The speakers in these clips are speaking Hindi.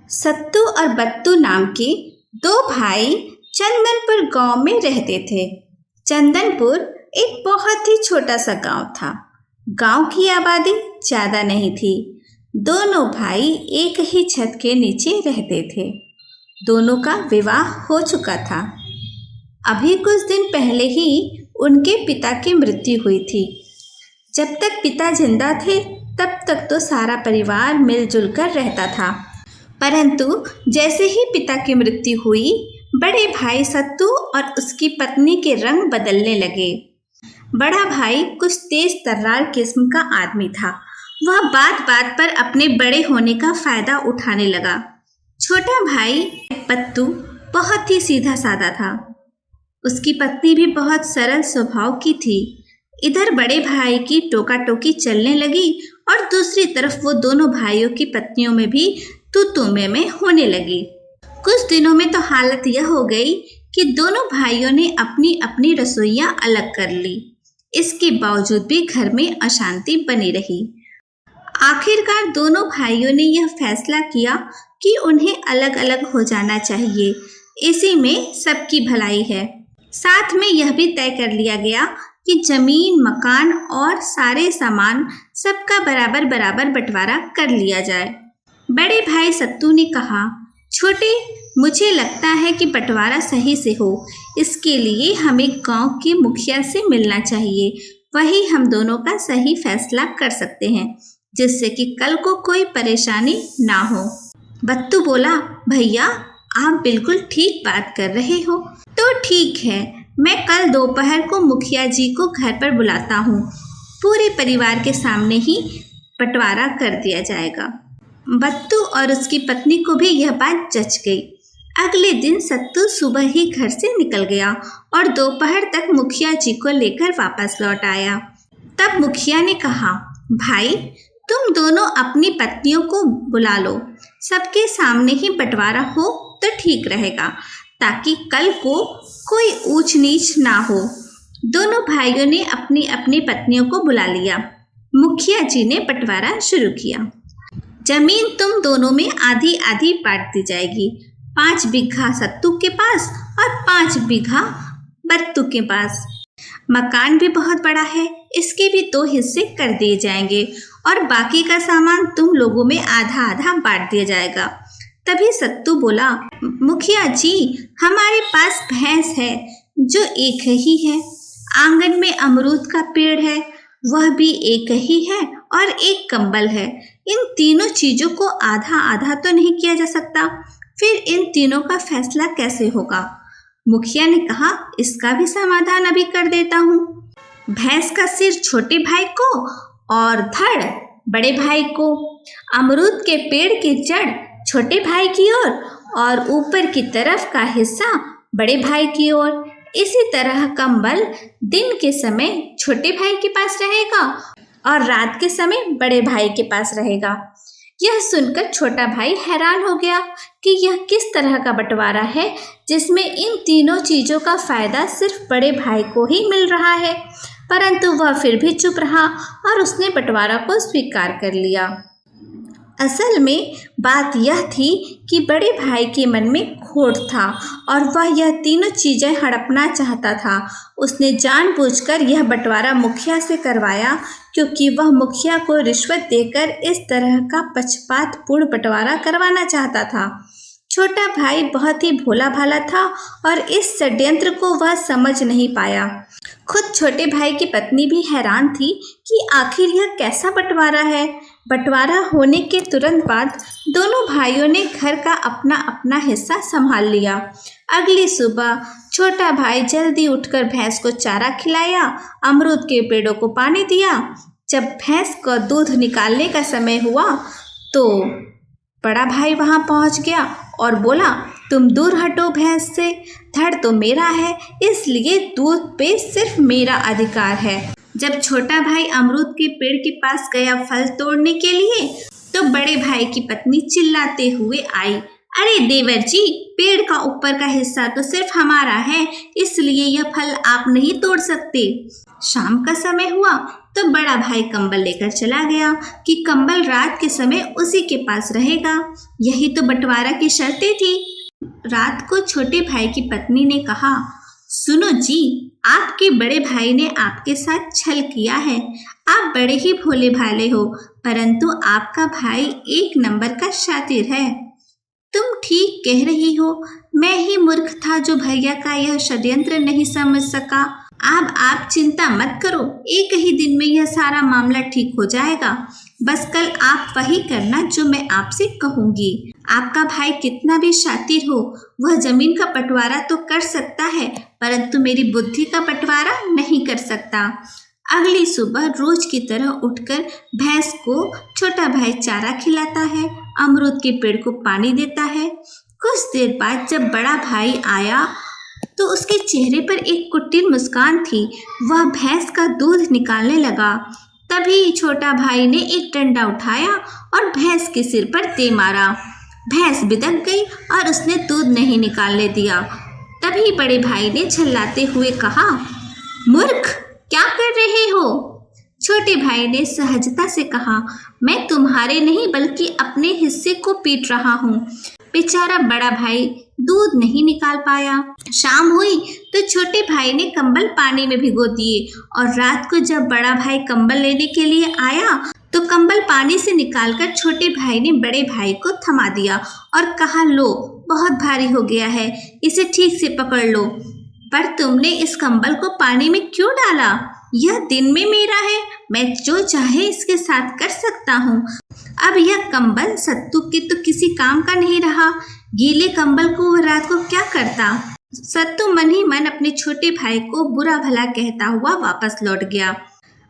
सत्तू और बत्तू नाम के दो भाई चंदनपुर गांव में रहते थे। चंदनपुर एक बहुत ही छोटा सा गांव था। गांव की आबादी ज्यादा नहीं थी। दोनों भाई एक ही छत के नीचे रहते थे। दोनों का विवाह हो चुका था। अभी कुछ दिन पहले ही उनके पिता की मृत्यु हुई थी। जब तक पिता जिंदा थे तब तक तो सारा परिवार मिलजुल कर रहता था, परंतु जैसे ही पिता की मृत्यु हुई, बड़े भाई सत्तू और उसकी पत्नी के रंग बदलने लगे। बड़ा भाई कुछ तेज तर्रार किस्म का आदमी था। वह बात बात पर अपने बड़े होने का फायदा उठाने लगा। छोटा भाई पत्तू बहुत ही सीधा साधा था। उसकी पत्नी भी बहुत सरल स्वभाव की थी। इधर बड़े भाई की टोका टोकी चलने लगी और दूसरी तरफ वो दोनों भाइयों की पत्नियों में भी तू तू में होने लगी। कुछ दिनों में तो हालत यह हो गई कि दोनों भाइयों ने अपनी अपनी रसोइयां अलग कर ली। इसके बावजूद भी घर में अशांति बनी रही। आखिरकार दोनों भाइयों ने यह फैसला किया कि उन्हें अलग अलग हो जाना चाहिए। इसी में सबकी भलाई है। साथ में यह भी तय कर लिया गया कि जमीन, मकान और सारे सामान सबका बराबर बराबर बंटवारा कर लिया जाए। बड़े भाई सत्तू ने कहा, छोटे, मुझे लगता है कि बंटवारा सही से हो। इसके लिए हमें गांव के मुखिया से मिलना चाहिए। वही हम दोनों का सही फैसला कर सकते हैं, जिससे कि कल को कोई परेशानी ना हो। बत्तू बोला, भैया आप बिल्कुल ठीक बात कर रहे हो। तो ठीक है, मैं कल दोपहर को मुखिया जी को घर पर बुलाता हूँ। पूरे परिवार के सामने ही बंटवारा कर दिया जाएगा। बत्तू और उसकी पत्नी को भी यह बात जच गई। अगले दिन सत्तू सुबह ही घर से निकल गया और दोपहर तक मुखिया जी को लेकर वापस लौट आया। तब मुखिया ने कहा, भाई तुम दोनों अपनी पत्नियों को बुला लो। सबके सामने ही बंटवारा हो तो ठीक रहेगा, ताकि कल को कोई ऊंच नीच ना हो। दोनों भाइयों ने अपनी अपनी पत्नियों को बुला लिया। मुखिया जी ने बंटवारा शुरू किया। जमीन तुम दोनों में आधी आधी बांट दी जाएगी। 5 बीघा सत्तू के पास और 5 बीघा बत्तू के पास। मकान भी बहुत बड़ा है, इसके भी 2 हिस्से कर दिए जाएंगे और बाकी का सामान तुम लोगों में आधा आधा बांट दिया जाएगा। तभी सत्तू बोला, मुखिया जी हमारे पास भैंस है जो एक ही है। आंगन में अमरूद का पेड़ है, वह भी एक ही है, और एक कंबल है। इन तीनों चीजों को आधा आधा तो नहीं किया जा सकता। फिर इन तीनों का फैसला कैसे होगा? मुखिया ने कहा, इसका भी समाधान अभी कर देता हूँ। भैंस का सिर छोटे भाई को और धड़ बड़े भाई को। अमरूद के पेड़ की जड़ छोटे भाई की ओर और ऊपर की तरफ का हिस्सा बड़े भाई की ओर। इसी तरह कंबल दिन के समय छोटे भाई के पास रहेगा और रात के समय बड़े भाई के पास रहेगा। यह सुनकर छोटा भाई हैरान हो गया कि यह किस तरह का बंटवारा है जिसमें इन तीनों चीजों का फायदा सिर्फ बड़े भाई को ही मिल रहा है। परंतु वह फिर भी चुप रहा और उसने बंटवारा को स्वीकार कर लिया। असल में बात यह थी कि बड़े भाई के मन में खोट था और वह यह तीनों चीजें हड़पना चाहता था। उसने जानबूझकर यह बंटवारा मुखिया से करवाया, क्योंकि वह मुखिया को रिश्वत देकर इस तरह का पक्षपातपूर्ण बंटवारा करवाना चाहता था। छोटा भाई बहुत ही भोला भाला था और इस षड्यंत्र को वह समझ नहीं पाया। खुद छोटे भाई की पत्नी भी हैरान थी कि आखिर यह कैसा बंटवारा है। बंटवारा होने के तुरंत बाद दोनों भाइयों ने घर का अपना अपना हिस्सा संभाल लिया। अगली सुबह छोटा भाई जल्दी उठकर भैंस को चारा खिलाया, अमरूद के पेड़ों को पानी दिया। जब भैंस का दूध निकालने का समय हुआ तो बड़ा भाई वहां पहुंच गया और बोला, तुम दूर हटो भैंस से, धड़ तो मेरा है, इसलिए दूध पे सिर्फ मेरा अधिकार है। जब छोटा भाई अमरूद के पेड़ के पास गया फल तोड़ने के लिए, तो बड़े भाई की पत्नी चिल्लाते हुए आई, अरे देवर जी, पेड़ का ऊपर का हिस्सा तो सिर्फ हमारा है, इसलिए यह फल आप नहीं तोड़ सकते। शाम का समय हुआ तो बड़ा भाई कंबल लेकर चला गया कि कंबल रात के समय उसी के पास रहेगा। यही तो बंटवारा की शर्तें थी। रात को छोटे भाई की पत्नी ने कहा, सुनो जी, आपके बड़े भाई ने आपके साथ छल किया है। आप बड़े ही भोले भाले हो, परंतु आपका भाई एक नंबर का शातिर है। तुम ठीक कह रही हो, मैं ही मूर्ख था जो भैया का यह षड्यंत्र नहीं समझ सका। अब आप चिंता मत करो, एक ही दिन में यह सारा मामला ठीक हो जाएगा। बस कल आप वही करना जो मैं आपसे कहूँगी। आपका भाई कितना भी शातिर हो, वह जमीन का बंटवारा तो कर सकता है, परंतु मेरी बुद्धि का बंटवारा नहीं कर सकता। अगली सुबह रोज की तरह उठकर भैंस को छोटा भाई चारा खिलाता है, अमरूद के पेड़ को पानी देता है। कुछ देर बाद जब बड़ा भाई आया तो उसके चेहरे पर एक कुटिल मुस्कान थी। वह भैंस का दूध निकालने लगा। तभी छोटा भाई ने एक डंडा उठाया और भैंस के सिर पर दे मारा। भैंस बिदक गई और उसने दूध नहीं निकालने दिया। तभी बड़े भाई ने चिल्लाते हुए कहा, मूर्ख, क्या कर रहे हो? छोटे भाई ने सहजता से कहा, मैं तुम्हारे नहीं बल्कि अपने हिस्से को पीट रहा हूँ। बेचारा बड़ा भाई दूध नहीं निकाल पाया। शाम हुई तो छोटे भाई ने कंबल पानी में भिगो दिए और रात को जब बड़ा भाई कंबल लेने के लिए आया तो कंबल पानी से निकालकर छोटे भाई ने बड़े भाई को थमा दिया और कहा, लो, बहुत भारी हो गया है, इसे ठीक से पकड़ लो। पर तुमने इस कंबल को पानी में क्यों डाला? यह दिन में मेरा है, मैं जो चाहे इसके साथ कर सकता हूँ। अब यह कंबल सत्तू के तो किसी काम का नहीं रहा। गीले कंबल को वह रात को क्या करता? सत्तू मन ही मन अपने छोटे भाई को बुरा भला कहता हुआ वापस लौट गया।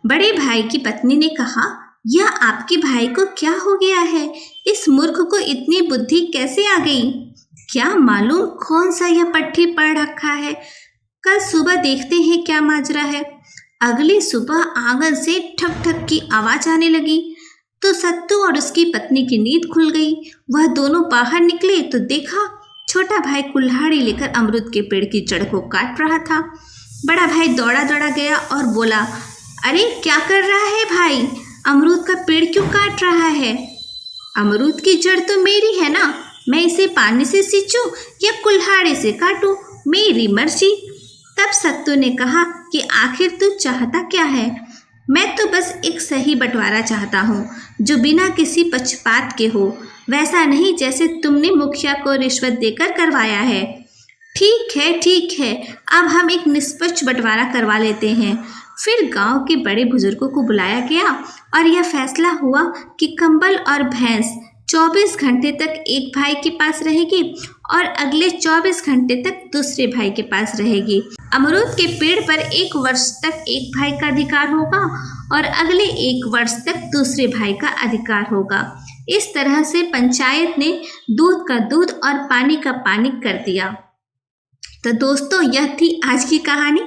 बड़े भाई की पत्नी ने कहा, यह आपके भाई को क्या हो गया है? इस मूर्ख को इतनी बुद्धि कैसे आ गई? क्या मालूम कौन सा यह पट्टी पढ़ रखा है। कल सुबह देखते हैं क्या माजरा है। अगली सुबह आंगन से ठक ठक की आवाज आने लगी तो सत्तू और उसकी पत्नी की नींद खुल गई। वह दोनों बाहर निकले तो देखा छोटा भाई कुल्हाड़ी लेकर अमरूद के पेड़ की जड़ को काट रहा था। बड़ा भाई दौड़ा दौड़ा गया और बोला, अरे क्या कर रहा है भाई? अमरूद का पेड़ क्यों काट रहा है? अमरूद की जड़ तो मेरी है ना, मैं इसे पानी से सींचूं या कुल्हाड़ी से काटूं, मेरी मर्जी। तब सत्तू ने कहा कि आखिर तू चाहता क्या है? मैं तो बस एक सही बंटवारा चाहता हूँ जो बिना किसी पक्षपात के हो, वैसा नहीं जैसे तुमने मुखिया को रिश्वत देकर करवाया है। ठीक है, अब हम एक निष्पक्ष बंटवारा करवा लेते हैं। फिर गांव के बड़े बुजुर्गों को बुलाया गया और यह फैसला हुआ कि कंबल और भैंस 24 घंटे तक एक भाई के पास रहेगी और अगले 24 घंटे तक दूसरे भाई के पास रहेगी। अमरूद के पेड़ पर 1 वर्ष तक एक भाई का अधिकार होगा और अगले 1 वर्ष तक दूसरे भाई का अधिकार होगा। इस तरह से पंचायत ने दूध का दूध और पानी का पानी कर दिया। तो दोस्तों, यह थी आज की कहानी।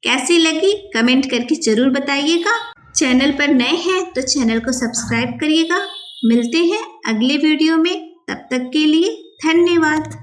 कैसी लगी कमेंट करके जरूर बताइएगा। चैनल पर नए हैं तो चैनल को सब्सक्राइब करिएगा। मिलते हैं अगले वीडियो में, तब तक के लिए धन्यवाद।